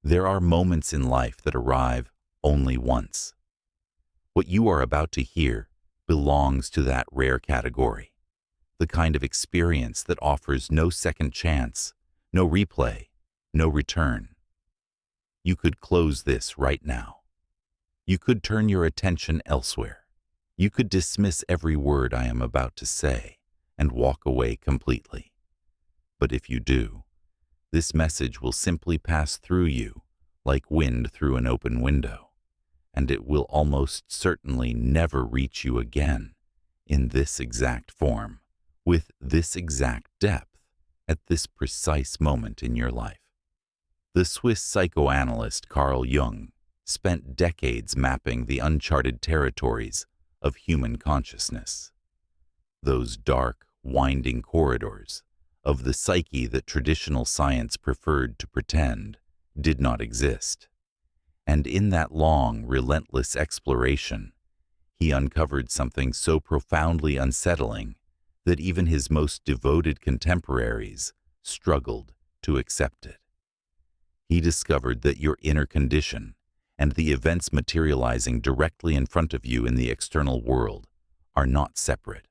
There are moments in life that arrive only once. What you are about to hear belongs to that rare category, the kind of experience that offers no second chance, no replay, no return. You could close this right now. You could turn your attention elsewhere. You could dismiss every word I am about to say and walk away completely. But if you do, this message will simply pass through you like wind through an open window, and it will almost certainly never reach you again in this exact form, with this exact depth, at this precise moment in your life. The Swiss psychoanalyst Carl Jung spent decades mapping the uncharted territories of human consciousness, those dark, winding corridors of the psyche that traditional science preferred to pretend did not exist. And in that long, relentless exploration, he uncovered something so profoundly unsettling that even his most devoted contemporaries struggled to accept it. He discovered that your inner condition and the events materializing directly in front of you in the external world are not separate.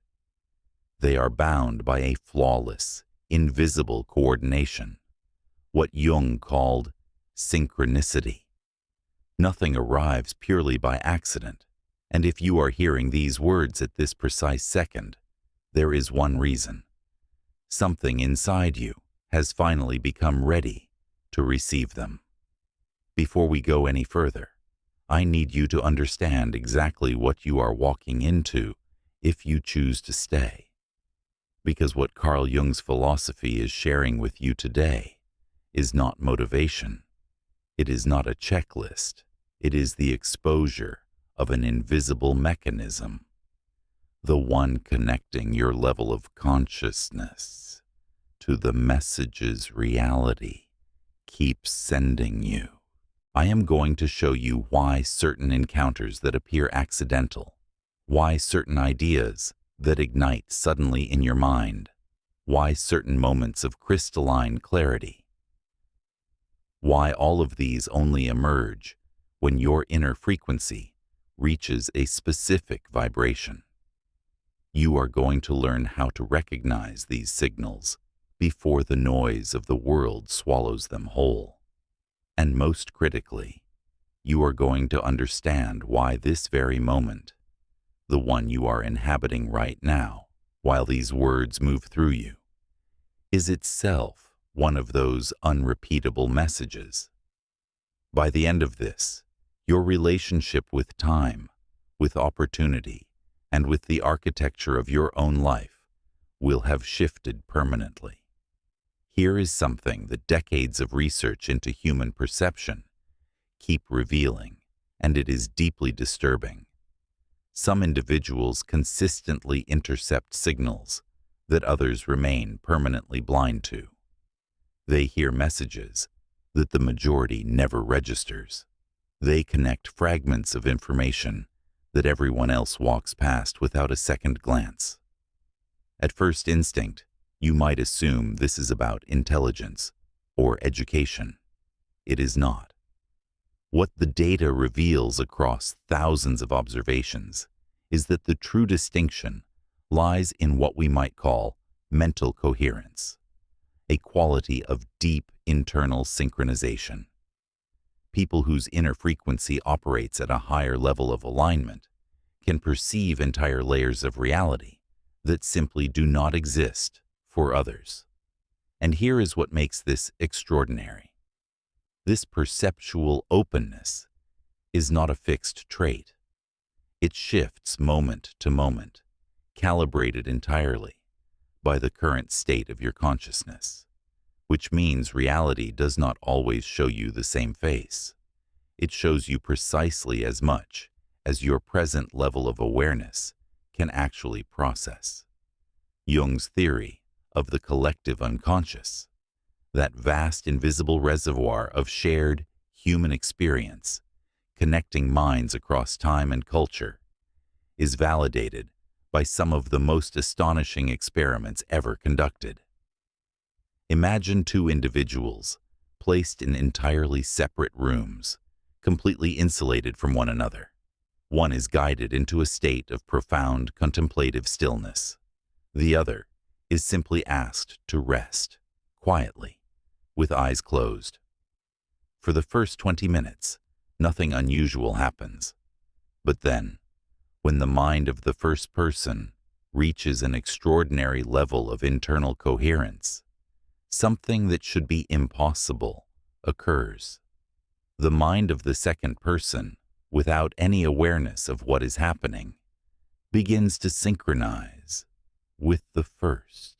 They are bound by a flawless, invisible coordination, what Jung called synchronicity. Nothing arrives purely by accident, and if you are hearing these words at this precise second, there is one reason. Something inside you has finally become ready to receive them. Before we go any further, I need you to understand exactly what you are walking into if you choose to stay. Because what Carl Jung's philosophy is sharing with you today is not motivation. It is not a checklist. It is the exposure of an invisible mechanism, the one connecting your level of consciousness to the messages reality keeps sending you. I am going to show you why certain encounters that appear accidental, why certain ideas that ignite suddenly in your mind, why certain moments of crystalline clarity, why all of these only emerge when your inner frequency reaches a specific vibration. You are going to learn how to recognize these signals before the noise of the world swallows them whole. And most critically, you are going to understand why this very moment, the one you are inhabiting right now, while these words move through you, is itself one of those unrepeatable messages. By the end of this, your relationship with time, with opportunity, and with the architecture of your own life will have shifted permanently. Here is something that decades of research into human perception keep revealing, and it is deeply disturbing. Some individuals consistently intercept signals that others remain permanently blind to. They hear messages that the majority never registers. They connect fragments of information that everyone else walks past without a second glance. At first instinct, you might assume this is about intelligence or education. It is not. What the data reveals across thousands of observations is that the true distinction lies in what we might call mental coherence, a quality of deep internal synchronization. People whose inner frequency operates at a higher level of alignment can perceive entire layers of reality that simply do not exist for others. And here is what makes this extraordinary. This perceptual openness is not a fixed trait. It shifts moment to moment, calibrated entirely by the current state of your consciousness, which means reality does not always show you the same face. It shows you precisely as much as your present level of awareness can actually process. Jung's theory of the collective unconscious, that vast invisible reservoir of shared human experience connecting minds across time and culture, is validated by some of the most astonishing experiments ever conducted. Imagine two individuals placed in entirely separate rooms, completely insulated from one another. One is guided into a state of profound contemplative stillness. The other is simply asked to rest, quietly, with eyes closed. For the first 20 minutes, nothing unusual happens. But then, when the mind of the first person reaches an extraordinary level of internal coherence, something that should be impossible occurs. The mind of the second person, without any awareness of what is happening, begins to synchronize with the first.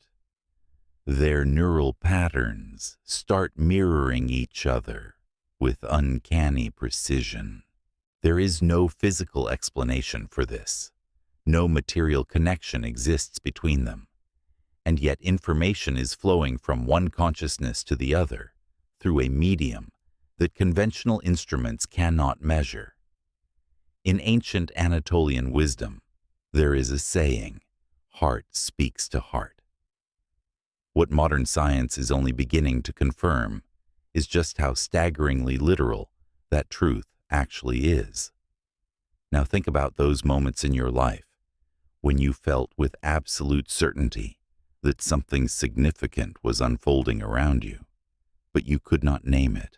Their neural patterns start mirroring each other with uncanny precision. There is no physical explanation for this. No material connection exists between them. And yet information is flowing from one consciousness to the other through a medium that conventional instruments cannot measure. In ancient Anatolian wisdom, there is a saying, "Heart speaks to heart." What modern science is only beginning to confirm is just how staggeringly literal that truth actually is. Now think about those moments in your life when you felt with absolute certainty that something significant was unfolding around you, but you could not name it.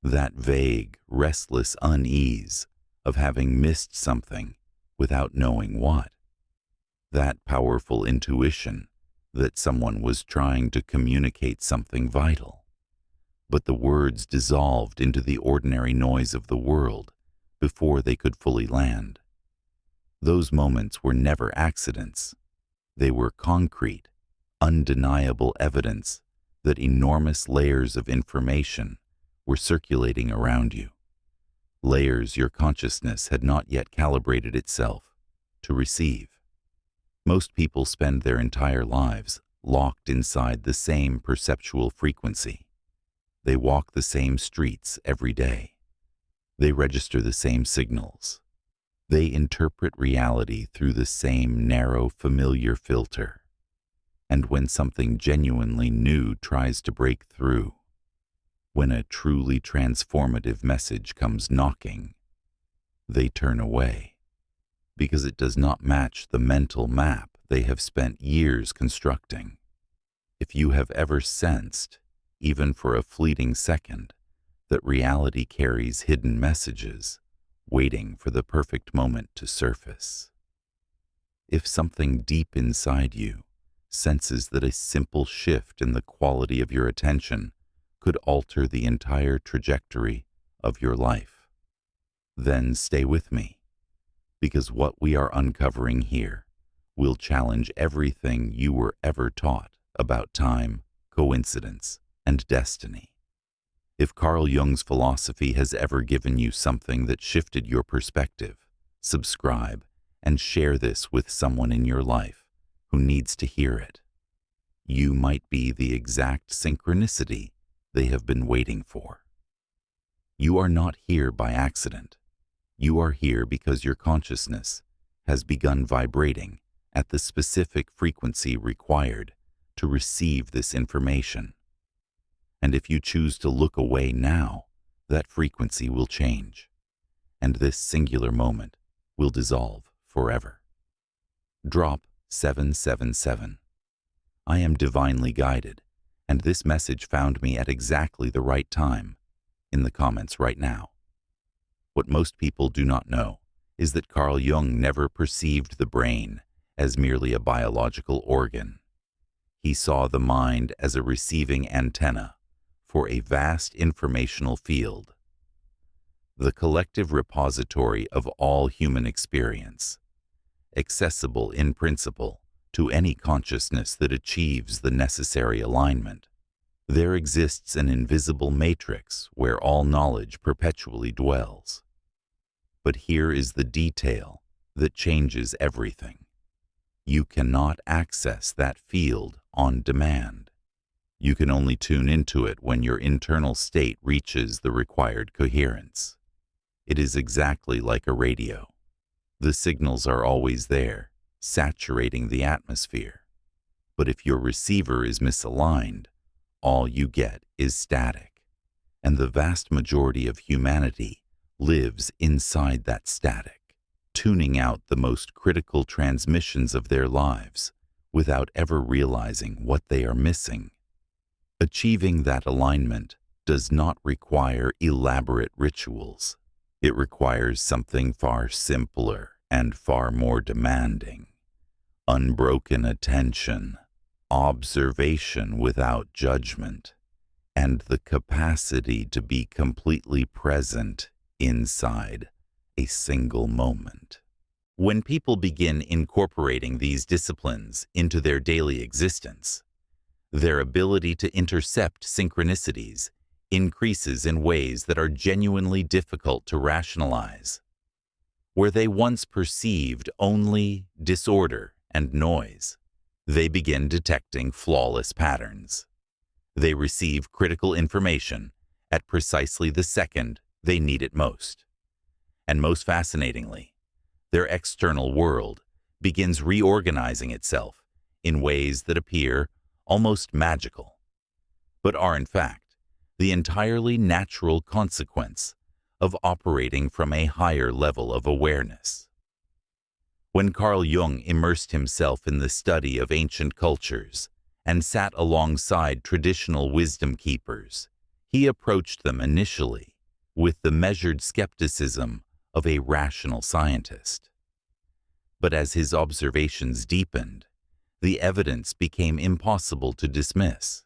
That vague, restless unease of having missed something without knowing what. That powerful intuition that someone was trying to communicate something vital, but the words dissolved into the ordinary noise of the world before they could fully land. Those moments were never accidents. They were concrete, undeniable evidence that enormous layers of information were circulating around you. Layers your consciousness had not yet calibrated itself to receive. Most people spend their entire lives locked inside the same perceptual frequency. They walk the same streets every day. They register the same signals. They interpret reality through the same narrow, familiar filter. And when something genuinely new tries to break through, when a truly transformative message comes knocking, they turn away, because it does not match the mental map they have spent years constructing. If you have ever sensed, even for a fleeting second, that reality carries hidden messages, waiting for the perfect moment to surface. If something deep inside you senses that a simple shift in the quality of your attention could alter the entire trajectory of your life, then stay with me, because what we are uncovering here will challenge everything you were ever taught about time, coincidence, and destiny. If Carl Jung's philosophy has ever given you something that shifted your perspective, subscribe and share this with someone in your life who needs to hear it. You might be the exact synchronicity they have been waiting for. You are not here by accident. You are here because your consciousness has begun vibrating at the specific frequency required to receive this information. And if you choose to look away now, that frequency will change, and this singular moment will dissolve forever. Drop 777. I am divinely guided, and this message found me at exactly the right time, in the comments right now. What most people do not know is that Carl Jung never perceived the brain as merely a biological organ. He saw the mind as a receiving antenna for a vast informational field, the collective repository of all human experience, accessible in principle to any consciousness that achieves the necessary alignment. There exists an invisible matrix where all knowledge perpetually dwells. But here is the detail that changes everything. You cannot access that field on demand. You can only tune into it when your internal state reaches the required coherence. It is exactly like a radio. The signals are always there, saturating the atmosphere. But if your receiver is misaligned, all you get is static. And the vast majority of humanity lives inside that static, tuning out the most critical transmissions of their lives without ever realizing what they are missing. Achieving that alignment does not require elaborate rituals. It requires something far simpler and far more demanding. Unbroken attention, observation without judgment, and the capacity to be completely present inside a single moment. When people begin incorporating these disciplines into their daily existence, their ability to intercept synchronicities increases in ways that are genuinely difficult to rationalize. Where they once perceived only disorder and noise, they begin detecting flawless patterns. They receive critical information at precisely the second they need it most. And most fascinatingly, their external world begins reorganizing itself in ways that appear almost magical, but are in fact the entirely natural consequence of operating from a higher level of awareness. When Carl Jung immersed himself in the study of ancient cultures and sat alongside traditional wisdom keepers, he approached them initially with the measured skepticism of a rational scientist. But as his observations deepened, the evidence became impossible to dismiss.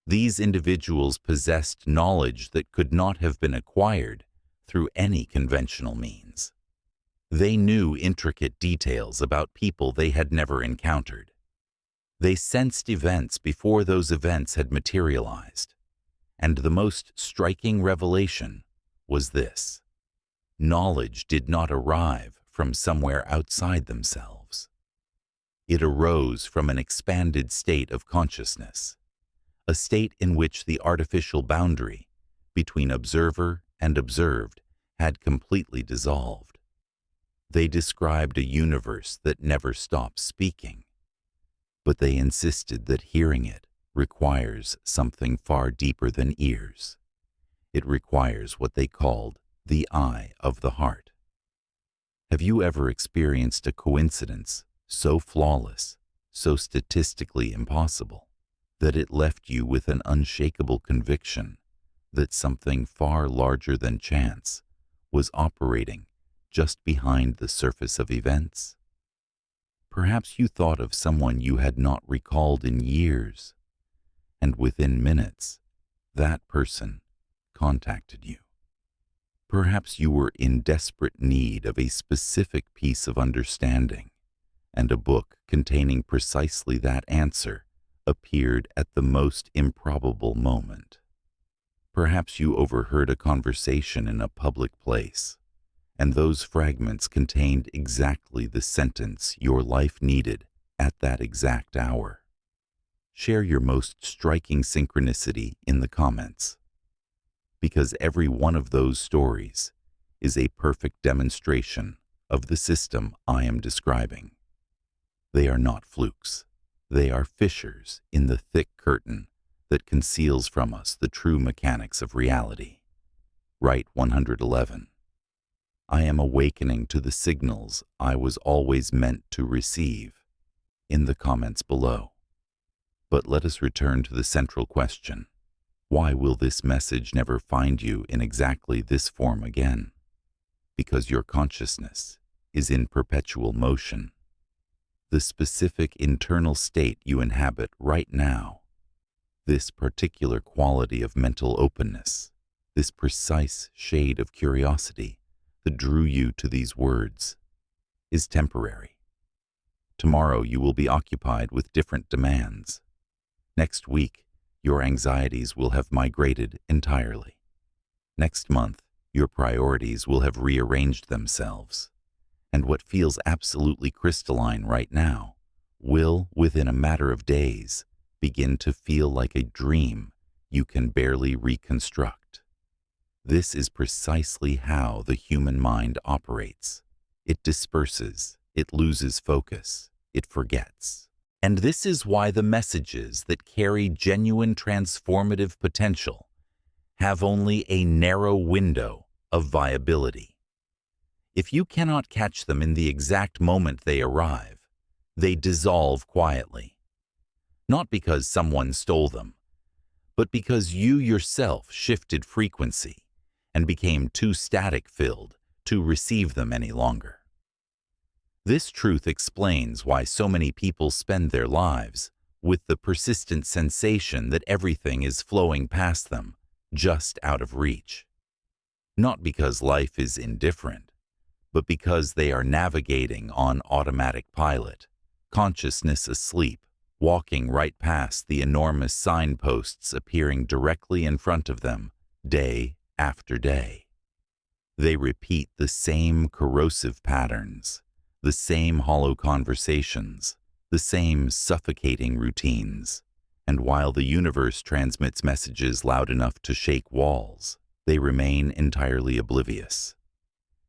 These individuals possessed knowledge that could not have been acquired through any conventional means. They knew intricate details about people they had never encountered. They sensed events before those events had materialized. And the most striking revelation was this: knowledge did not arrive from somewhere outside themselves. It arose from an expanded state of consciousness, a state in which the artificial boundary between observer and observed had completely dissolved. They described a universe that never stops speaking, but they insisted that hearing it requires something far deeper than ears. It requires what they called the eye of the heart. Have you ever experienced a coincidence so flawless, so statistically impossible, that it left you with an unshakable conviction that something far larger than chance was operating just behind the surface of events? Perhaps you thought of someone you had not recalled in years, and within minutes, that person contacted you. Perhaps you were in desperate need of a specific piece of understanding, and a book containing precisely that answer appeared at the most improbable moment. Perhaps you overheard a conversation in a public place, and those fragments contained exactly the sentence your life needed at that exact hour. Share your most striking synchronicity in the comments, because every one of those stories is a perfect demonstration of the system I am describing. They are not flukes. They are fissures in the thick curtain that conceals from us the true mechanics of reality. Write 111. I am awakening to the signals I was always meant to receive, in the comments below. But let us return to the central question. Why will this message never find you in exactly this form again? Because your consciousness is in perpetual motion. The specific internal state you inhabit right now, this particular quality of mental openness, this precise shade of curiosity that drew you to these words, is temporary. Tomorrow you will be occupied with different demands. Next week, your anxieties will have migrated entirely. Next month, your priorities will have rearranged themselves. And what feels absolutely crystalline right now will, within a matter of days, begin to feel like a dream you can barely reconstruct. This is precisely how the human mind operates. It disperses, it loses focus, it forgets. And this is why the messages that carry genuine transformative potential have only a narrow window of viability. If you cannot catch them in the exact moment they arrive, they dissolve quietly. Not because someone stole them, but because you yourself shifted frequency and became too static-filled to receive them any longer. This truth explains why so many people spend their lives with the persistent sensation that everything is flowing past them, just out of reach. Not because life is indifferent, but because they are navigating on automatic pilot, consciousness asleep, walking right past the enormous signposts appearing directly in front of them, day after day. They repeat the same corrosive patterns, the same hollow conversations, the same suffocating routines. And while the universe transmits messages loud enough to shake walls, they remain entirely oblivious.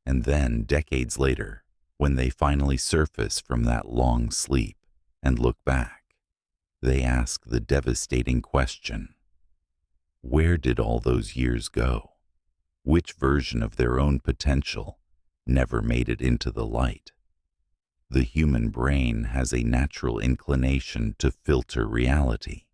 And then, decades later, when they finally surface from that long sleep and look back, they ask the devastating question, where did all those years go? Which version of their own potential never made it into the light? The human brain has a natural inclination to filter reality,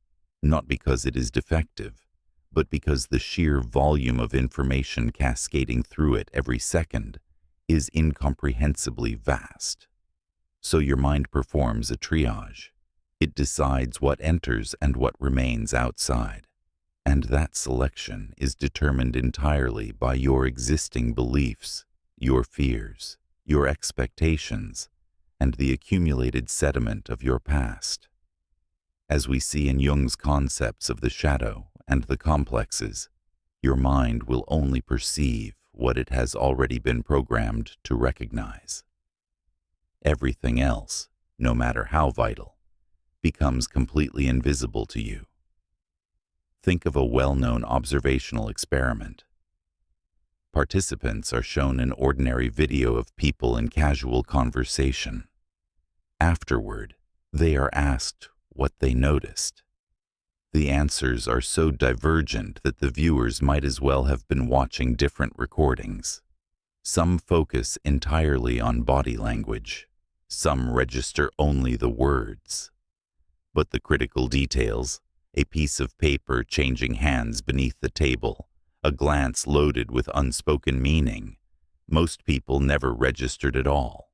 not because it is defective, but because the sheer volume of information cascading through it every second is incomprehensibly vast. So your mind performs a triage. It decides what enters and what remains outside. And that selection is determined entirely by your existing beliefs, your fears, your expectations, and the accumulated sediment of your past. As we see in Jung's concepts of the shadow and the complexes, your mind will only perceive what it has already been programmed to recognize. Everything else, no matter how vital, becomes completely invisible to you. Think of a well-known observational experiment. Participants are shown an ordinary video of people in casual conversation. Afterward, they are asked what they noticed. The answers are so divergent that the viewers might as well have been watching different recordings. Some focus entirely on body language. Some register only the words. But the critical details, a piece of paper changing hands beneath the table, a glance loaded with unspoken meaning, most people never registered at all.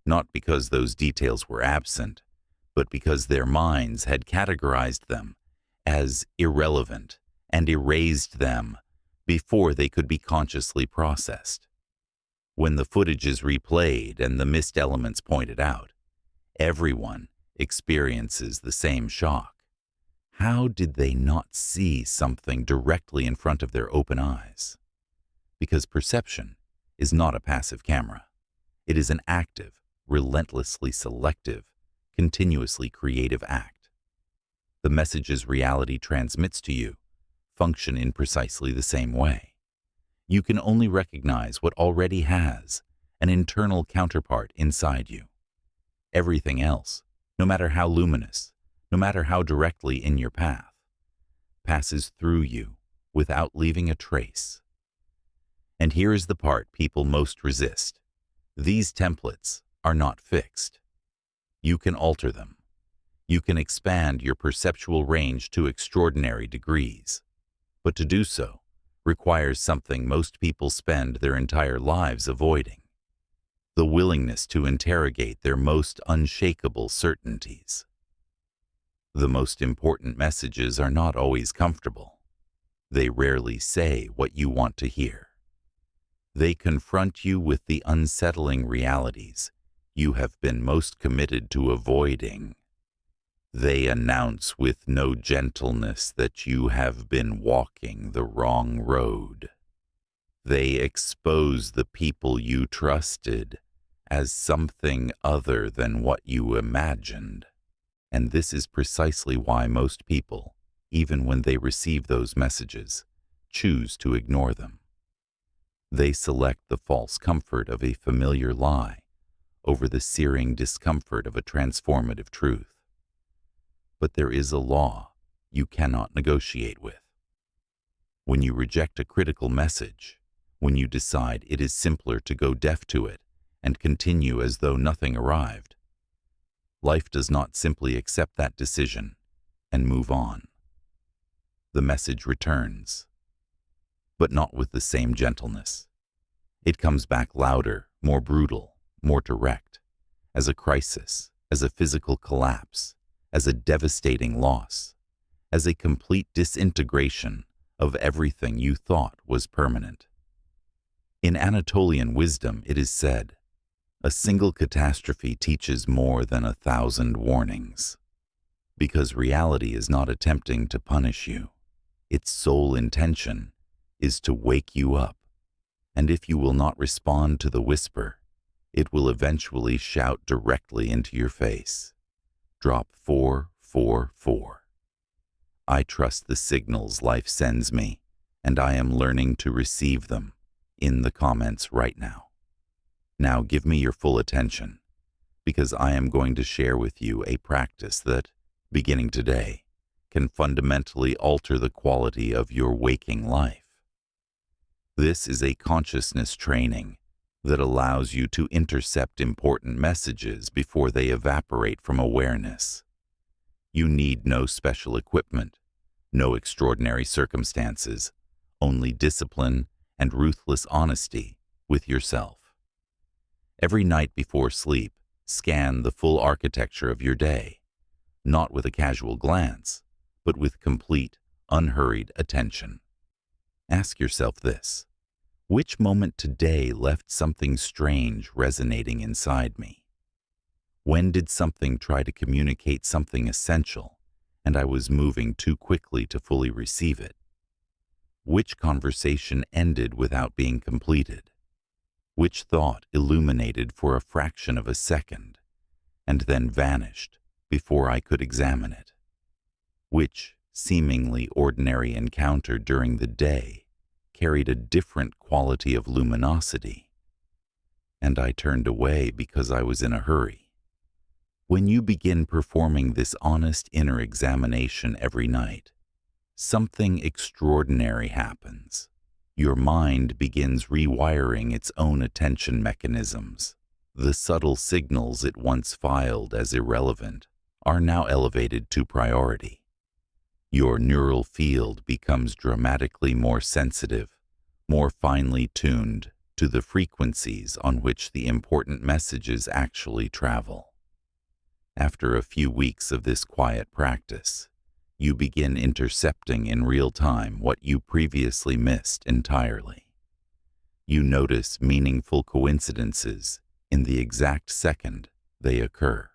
Not because those details were absent, but because their minds had categorized them as irrelevant and erased them before they could be consciously processed. When the footage is replayed and the missed elements pointed out, everyone experiences the same shock. How did they not see something directly in front of their open eyes? Because perception is not a passive camera. It is an active, relentlessly selective, continuously creative act. The messages reality transmits to you function in precisely the same way. You can only recognize what already has an internal counterpart inside you. Everything else, no matter how luminous, no matter how directly in your path, passes through you without leaving a trace. And here is the part people most resist. These templates are not fixed. You can alter them. You can expand your perceptual range to extraordinary degrees. But to do so requires something most people spend their entire lives avoiding: the willingness to interrogate their most unshakable certainties. The most important messages are not always comfortable. They rarely say what you want to hear. They confront you with the unsettling realities you have been most committed to avoiding. They announce with no gentleness that you have been walking the wrong road. They expose the people you trusted as something other than what you imagined. And this is precisely why most people, even when they receive those messages, choose to ignore them. They select the false comfort of a familiar lie over the searing discomfort of a transformative truth. But there is a law you cannot negotiate with. when you reject a critical message, when you decide it is simpler to go deaf to it and continue as though nothing arrived. Life does not simply accept that decision and move on. The message returns, but not with the same gentleness. It comes back louder, more brutal, more direct, as a crisis, as a physical collapse, as a devastating loss, as a complete disintegration of everything you thought was permanent. In Anatolian wisdom, it is said, "A single catastrophe teaches more than 1,000 warnings," because reality is not attempting to punish you. Its sole intention is to wake you up, and if you will not respond to the whisper, it will eventually shout directly into your face. Drop 444. I trust the signals life sends me, and I am learning to receive them in the comments right now. Now give me your full attention, because I am going to share with you a practice that, beginning today, can fundamentally alter the quality of your waking life. This is a consciousness training that allows you to intercept important messages before they evaporate from awareness. You need no special equipment, no extraordinary circumstances, only discipline and ruthless honesty with yourself. Every night before sleep, scan the full architecture of your day, not with a casual glance, but with complete, unhurried attention. Ask yourself this: which moment today left something strange resonating inside me? When did something try to communicate something essential, and I was moving too quickly to fully receive it? Which conversation ended without being completed? Which thought illuminated for a fraction of a second, and then vanished before I could examine it? Which seemingly ordinary encounter during the day carried a different quality of luminosity, and I turned away because I was in a hurry? When you begin performing this honest inner examination every night, something extraordinary happens. Your mind begins rewiring its own attention mechanisms. The subtle signals it once filed as irrelevant are now elevated to priority. Your neural field becomes dramatically more sensitive, more finely tuned to the frequencies on which the important messages actually travel. After a few weeks of this quiet practice, you begin intercepting in real time what you previously missed entirely. You notice meaningful coincidences in the exact second they occur.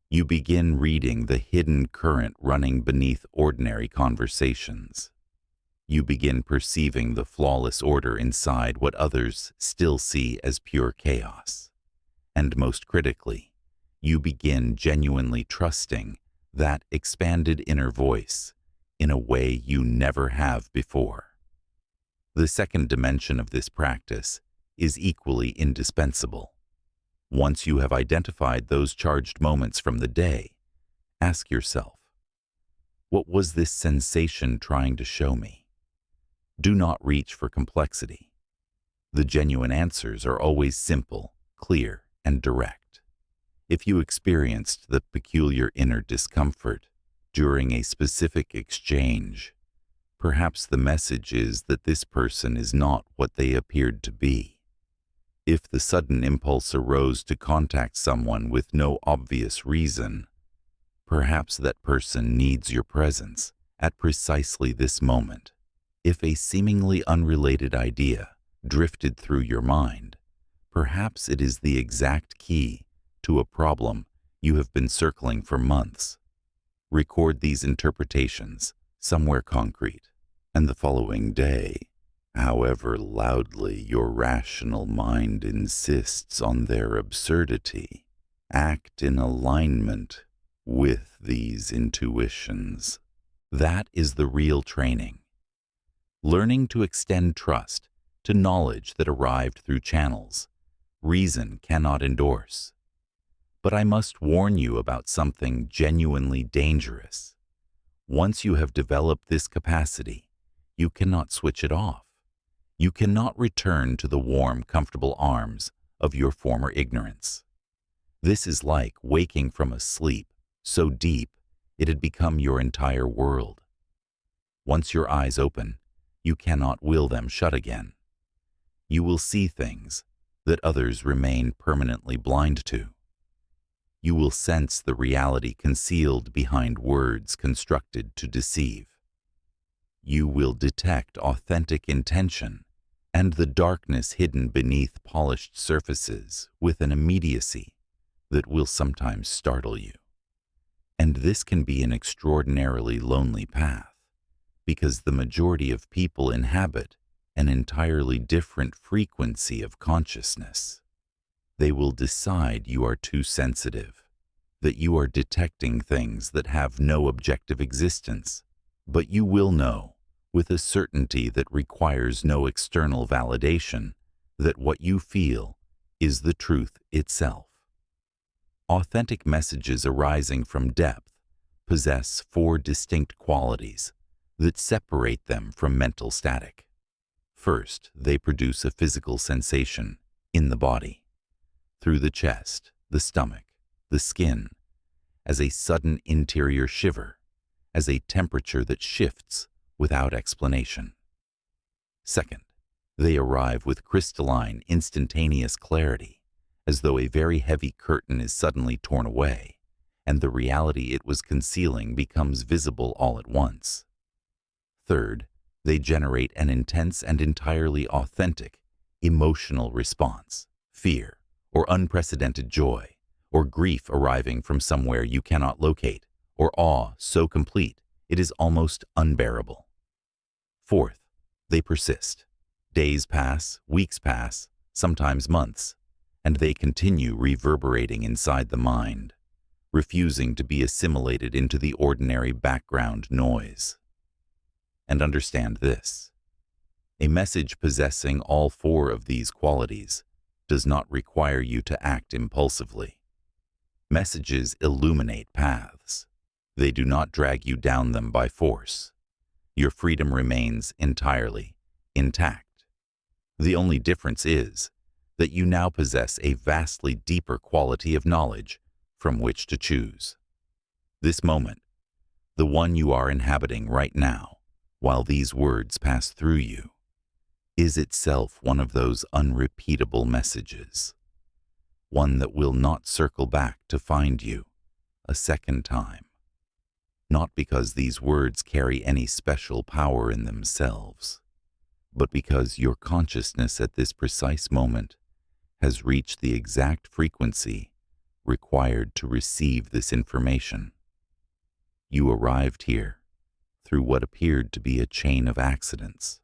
You begin reading the hidden current running beneath ordinary conversations. You begin perceiving the flawless order inside what others still see as pure chaos. And most critically, you begin genuinely trusting that expanded inner voice in a way you never have before. The second dimension of this practice is equally indispensable. Once you have identified those charged moments from the day, ask yourself, what was this sensation trying to show me? Do not reach for complexity. The genuine answers are always simple, clear, and direct. If you experienced the peculiar inner discomfort during a specific exchange, perhaps the message is that this person is not what they appeared to be. If the sudden impulse arose to contact someone with no obvious reason, perhaps that person needs your presence at precisely this moment. If a seemingly unrelated idea drifted through your mind, perhaps it is the exact key to a problem you have been circling for months. Record these interpretations somewhere concrete, and the following day, however loudly your rational mind insists on their absurdity, act in alignment with these intuitions. That is the real training. Learning to extend trust to knowledge that arrived through channels reason cannot endorse. But I must warn you about something genuinely dangerous. Once you have developed this capacity, You cannot switch it off. You cannot return to the warm, comfortable arms of your former ignorance. This is like waking from a sleep so deep it had become your entire world. Once your eyes open, you cannot will them shut again. You will see things that others remain permanently blind to. You will sense the reality concealed behind words constructed to deceive. You will detect authentic intention and the darkness hidden beneath polished surfaces with an immediacy that will sometimes startle you. And this can be an extraordinarily lonely path, because the majority of people inhabit an entirely different frequency of consciousness. They will decide you are too sensitive, that you are detecting things that have no objective existence, but you will know, with a certainty that requires no external validation, that what you feel is the truth itself. Authentic messages arising from depth possess 4 distinct qualities that separate them from mental static. First, they produce a physical sensation in the body, through the chest, the stomach, the skin, as a sudden interior shiver, as a temperature that shifts without explanation. Second, they arrive with crystalline, instantaneous clarity, as though a very heavy curtain is suddenly torn away, and the reality it was concealing becomes visible all at once. Third, they generate an intense and entirely authentic emotional response, fear, or unprecedented joy, or grief arriving from somewhere you cannot locate, or awe so complete it is almost unbearable. Fourth, they persist. Days pass, weeks pass, sometimes months, and they continue reverberating inside the mind, refusing to be assimilated into the ordinary background noise. And understand this: a message possessing all 4 of these qualities does not require you to act impulsively. Messages illuminate paths. They do not drag you down them by force. Your freedom remains entirely intact. The only difference is that you now possess a vastly deeper quality of knowledge from which to choose. This moment, the one you are inhabiting right now, while these words pass through you, is itself one of those unrepeatable messages, one that will not circle back to find you a second time. Not because these words carry any special power in themselves, but because your consciousness at this precise moment has reached the exact frequency required to receive this information. You arrived here through what appeared to be a chain of accidents.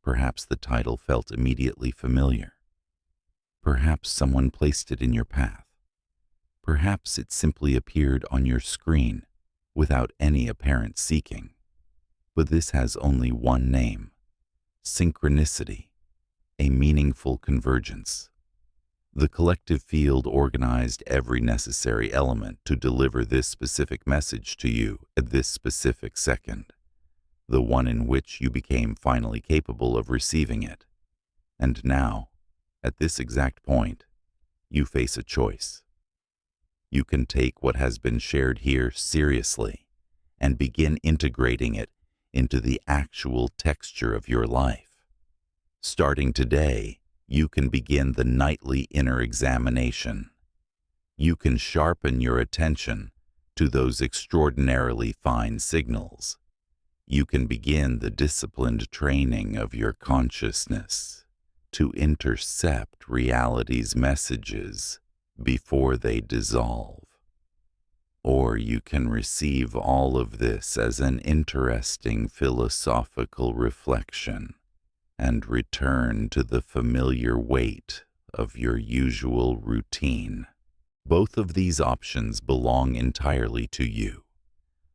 Perhaps the title felt immediately familiar. Perhaps someone placed it in your path. Perhaps it simply appeared on your screen without any apparent seeking. But this has only one name: synchronicity, a meaningful convergence. The collective field organized every necessary element to deliver this specific message to you at this specific second, the one in which you became finally capable of receiving it. And now, at this exact point, you face a choice. You can take what has been shared here seriously and begin integrating it into the actual texture of your life. Starting today, you can begin the nightly inner examination. You can sharpen your attention to those extraordinarily fine signals. You can begin the disciplined training of your consciousness to intercept reality's messages before they dissolve. Or you can receive all of this as an interesting philosophical reflection and return to the familiar weight of your usual routine. Both of these options belong entirely to you,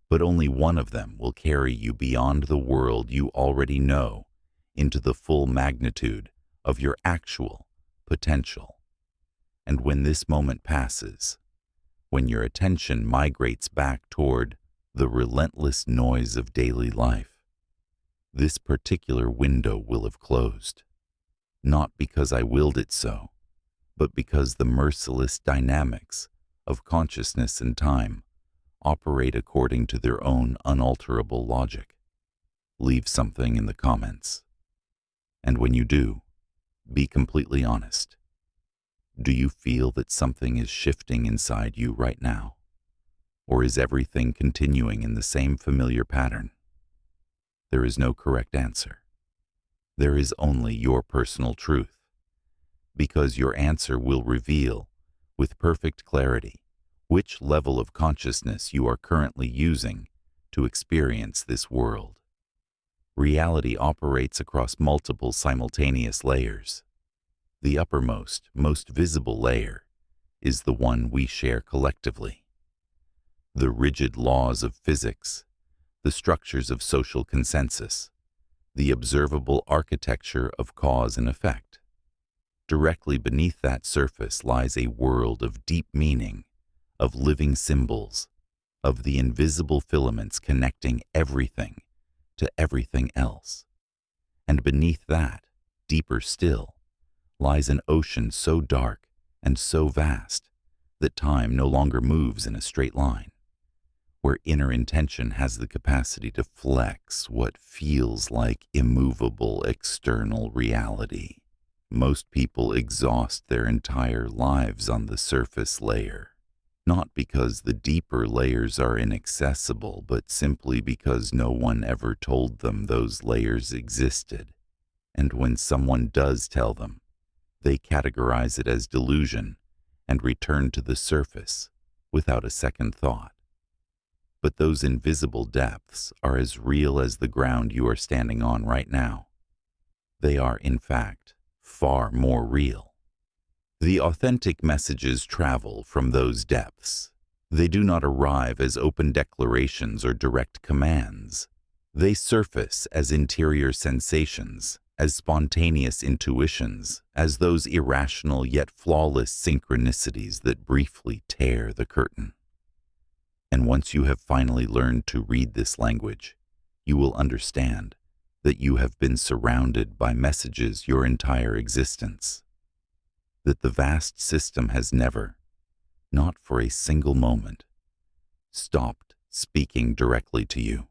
but only one of them will carry you beyond the world you already know into the full magnitude of your actual potential. And when this moment passes, when your attention migrates back toward the relentless noise of daily life, this particular window will have closed, not because I willed it so, but because the merciless dynamics of consciousness and time operate according to their own unalterable logic. Leave something in the comments. And when you do, be completely honest. Do you feel that something is shifting inside you right now? Or is everything continuing in the same familiar pattern? There is no correct answer. There is only your personal truth, because your answer will reveal, with perfect clarity, which level of consciousness you are currently using to experience this world. Reality operates across multiple simultaneous layers. The uppermost, most visible layer is the one we share collectively. The rigid laws of physics, the structures of social consensus, the observable architecture of cause and effect. Directly beneath that surface lies a world of deep meaning, of living symbols, of the invisible filaments connecting everything to everything else. And beneath that, deeper still, lies an ocean so dark and so vast that time no longer moves in a straight line, where inner intention has the capacity to flex what feels like immovable external reality. Most people exhaust their entire lives on the surface layer, not because the deeper layers are inaccessible, but simply because no one ever told them those layers existed. And when someone does tell them, they categorize it as delusion and return to the surface without a second thought. But those invisible depths are as real as the ground you are standing on right now. They are, in fact, far more real. The authentic messages travel from those depths. They do not arrive as open declarations or direct commands. They surface as interior sensations, as spontaneous intuitions, as those irrational yet flawless synchronicities that briefly tear the curtain. And once you have finally learned to read this language, you will understand that you have been surrounded by messages your entire existence, that the vast system has never, not for a single moment, stopped speaking directly to you,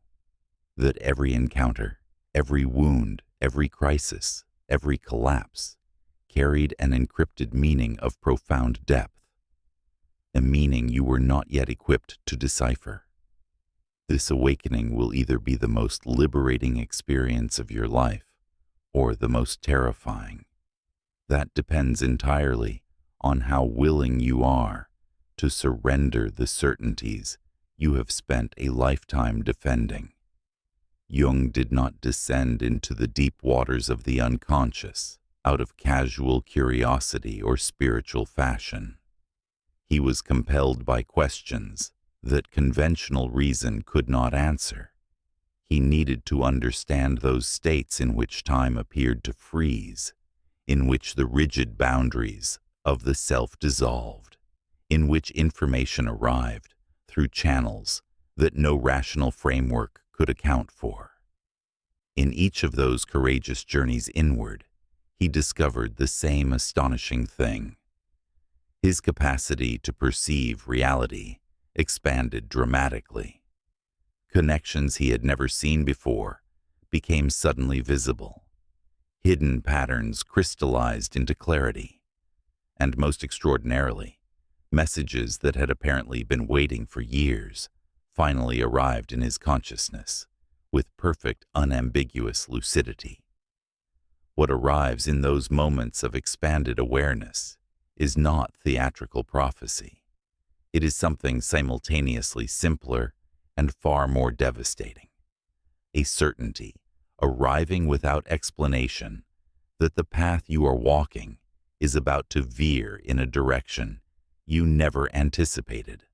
that every encounter, every wound, every crisis, every collapse carried an encrypted meaning of profound depth, a meaning you were not yet equipped to decipher. This awakening will either be the most liberating experience of your life or the most terrifying. That depends entirely on how willing you are to surrender the certainties you have spent a lifetime defending. Jung did not descend into the deep waters of the unconscious out of casual curiosity or spiritual fashion. He was compelled by questions that conventional reason could not answer. He needed to understand those states in which time appeared to freeze, in which the rigid boundaries of the self dissolved, in which information arrived through channels that no rational framework could account for. In each of those courageous journeys inward, he discovered the same astonishing thing. His capacity to perceive reality expanded dramatically. Connections he had never seen before became suddenly visible. Hidden patterns crystallized into clarity. And most extraordinarily, messages that had apparently been waiting for years finally arrived in his consciousness with perfect, unambiguous lucidity. What arrives in those moments of expanded awareness is not theatrical prophecy. It is something simultaneously simpler and far more devastating. A certainty, arriving without explanation, that the path you are walking is about to veer in a direction you never anticipated.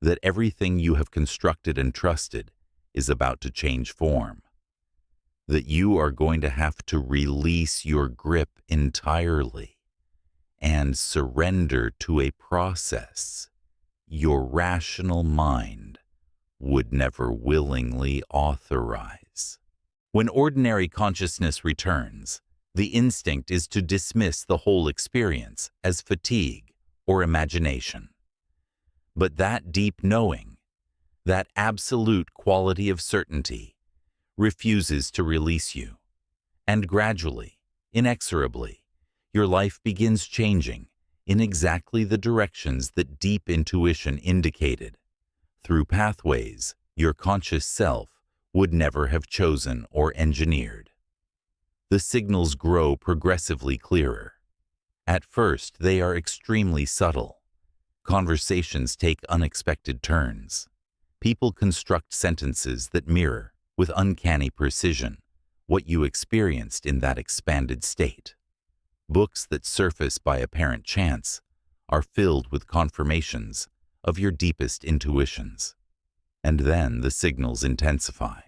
That everything you have constructed and trusted is about to change form. That you are going to have to release your grip entirely and surrender to a process your rational mind would never willingly authorize. When ordinary consciousness returns, the instinct is to dismiss the whole experience as fatigue or imagination. But that deep knowing, that absolute quality of certainty, refuses to release you. And gradually, inexorably, your life begins changing in exactly the directions that deep intuition indicated, through pathways your conscious self would never have chosen or engineered. The signals grow progressively clearer. At first, they are extremely subtle. Conversations take unexpected turns. People construct sentences that mirror, with uncanny precision, what you experienced in that expanded state. Books that surface by apparent chance are filled with confirmations of your deepest intuitions. And then the signals intensify.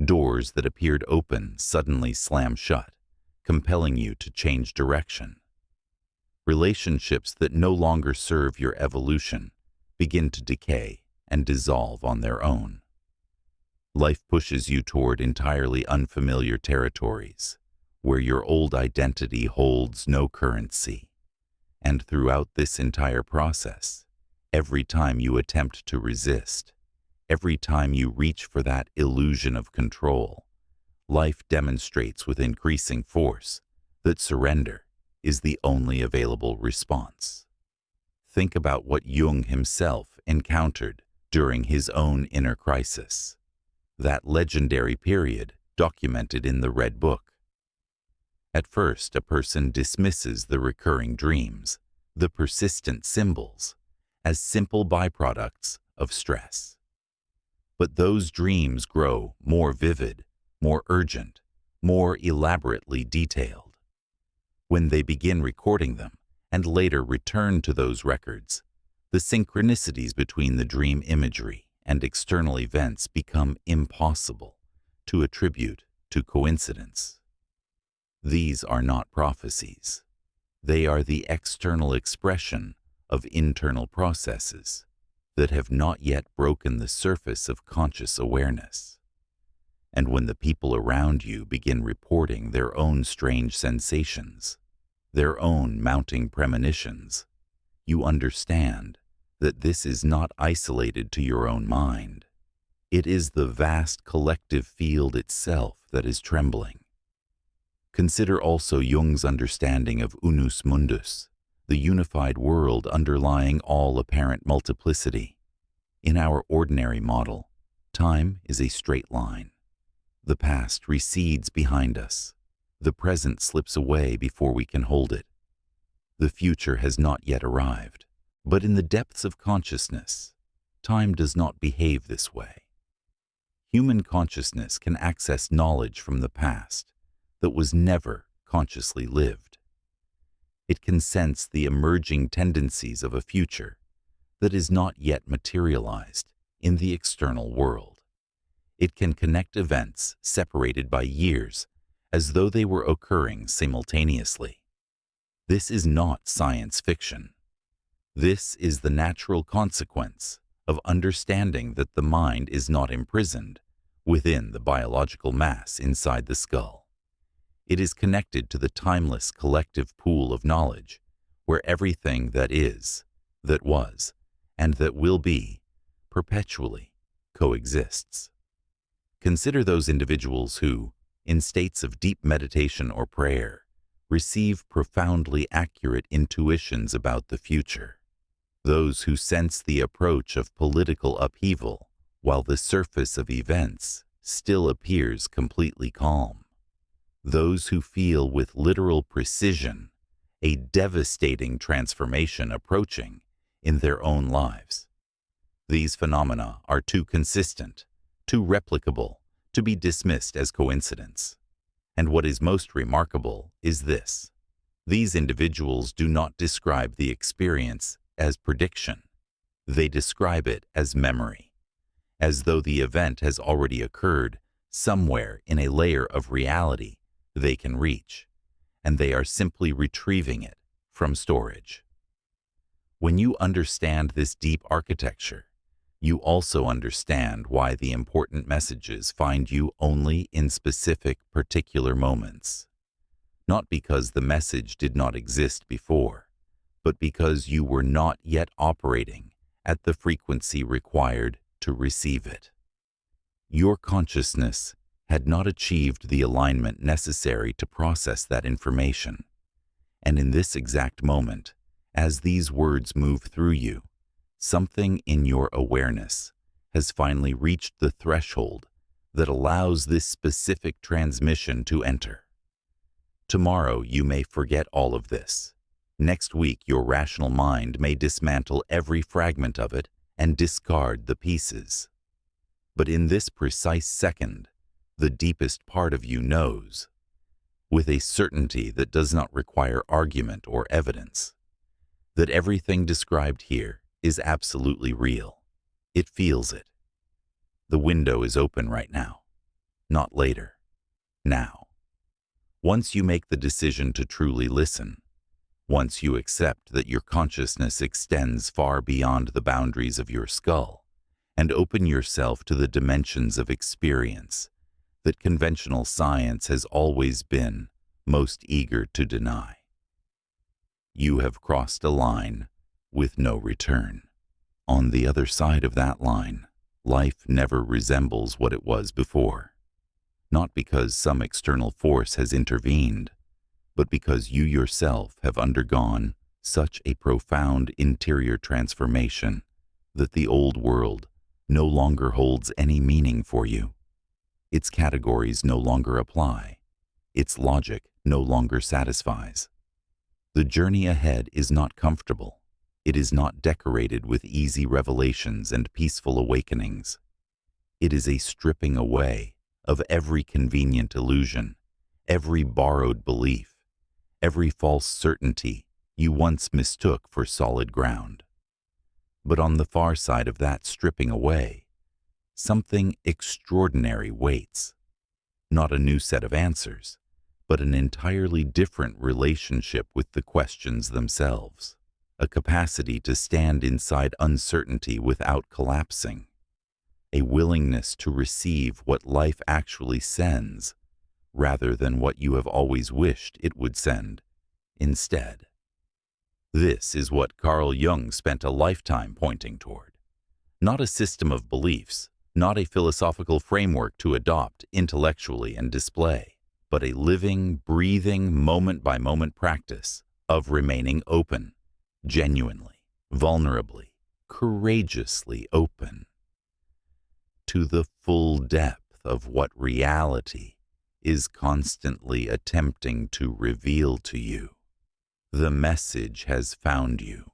Doors that appeared open suddenly slam shut, compelling you to change direction. Relationships that no longer serve your evolution begin to decay and dissolve on their own. Life pushes you toward entirely unfamiliar territories, where your old identity holds no currency. And throughout this entire process, every time you attempt to resist, every time you reach for that illusion of control, life demonstrates with increasing force that surrender is the only available response. Think about what Jung himself encountered during his own inner crisis, that legendary period documented in the Red Book. At first, a person dismisses the recurring dreams, the persistent symbols, as simple byproducts of stress. But those dreams grow more vivid, more urgent, more elaborately detailed. When they begin recording them and later return to those records, the synchronicities between the dream imagery and external events become impossible to attribute to coincidence. These are not prophecies. They are the external expression of internal processes that have not yet broken the surface of conscious awareness. And when the people around you begin reporting their own strange sensations, their own mounting premonitions, you understand that this is not isolated to your own mind. It is the vast collective field itself that is trembling. Consider also Jung's understanding of unus mundus, the unified world underlying all apparent multiplicity. In our ordinary model, time is a straight line. The past recedes behind us. The present slips away before we can hold it. The future has not yet arrived, but in the depths of consciousness, time does not behave this way. Human consciousness can access knowledge from the past that was never consciously lived. It can sense the emerging tendencies of a future that is not yet materialized in the external world. It can connect events separated by years as though they were occurring simultaneously. This is not science fiction. This is the natural consequence of understanding that the mind is not imprisoned within the biological mass inside the skull. It is connected to the timeless collective pool of knowledge, where everything that is, that was, and that will be, perpetually coexists. Consider those individuals who, in states of deep meditation or prayer, receive profoundly accurate intuitions about the future. Those who sense the approach of political upheaval while the surface of events still appears completely calm. Those who feel with literal precision a devastating transformation approaching in their own lives. These phenomena are too consistent, too replicable, to be dismissed as coincidence. And what is most remarkable is this: these individuals do not describe the experience as prediction. They describe it as memory, as though the event has already occurred somewhere in a layer of reality they can reach, and they are simply retrieving it from storage. When you understand this deep architecture, You also understand why the important messages find you only in specific, particular moments. Not because the message did not exist before, but because you were not yet operating at the frequency required to receive it. Your consciousness had not achieved the alignment necessary to process that information. And in this exact moment, as these words move through you, something in your awareness has finally reached the threshold that allows this specific transmission to enter. Tomorrow you may forget all of this. Next week your rational mind may dismantle every fragment of it and discard the pieces. But in this precise second, the deepest part of you knows, with a certainty that does not require argument or evidence, that everything described here is absolutely real. It feels it. The window is open right now, not later, now. Once you make the decision to truly listen, once you accept that your consciousness extends far beyond the boundaries of your skull, and open yourself to the dimensions of experience that conventional science has always been most eager to deny, you have crossed a line with no return. On the other side of that line, life never resembles what it was before. Not because some external force has intervened, but because you yourself have undergone such a profound interior transformation that the old world no longer holds any meaning for you. Its categories no longer apply. Its logic no longer satisfies. The journey ahead is not comfortable. It is not decorated with easy revelations and peaceful awakenings. It is a stripping away of every convenient illusion, every borrowed belief, every false certainty you once mistook for solid ground. But on the far side of that stripping away, something extraordinary waits. Not a new set of answers, but an entirely different relationship with the questions themselves. A capacity to stand inside uncertainty without collapsing. A willingness to receive what life actually sends, rather than what you have always wished it would send instead. This is what Carl Jung spent a lifetime pointing toward. Not a system of beliefs, not a philosophical framework to adopt intellectually and display, but a living, breathing, moment-by-moment practice of remaining open, genuinely, vulnerably, courageously open to the full depth of what reality is constantly attempting to reveal to you. The message has found you.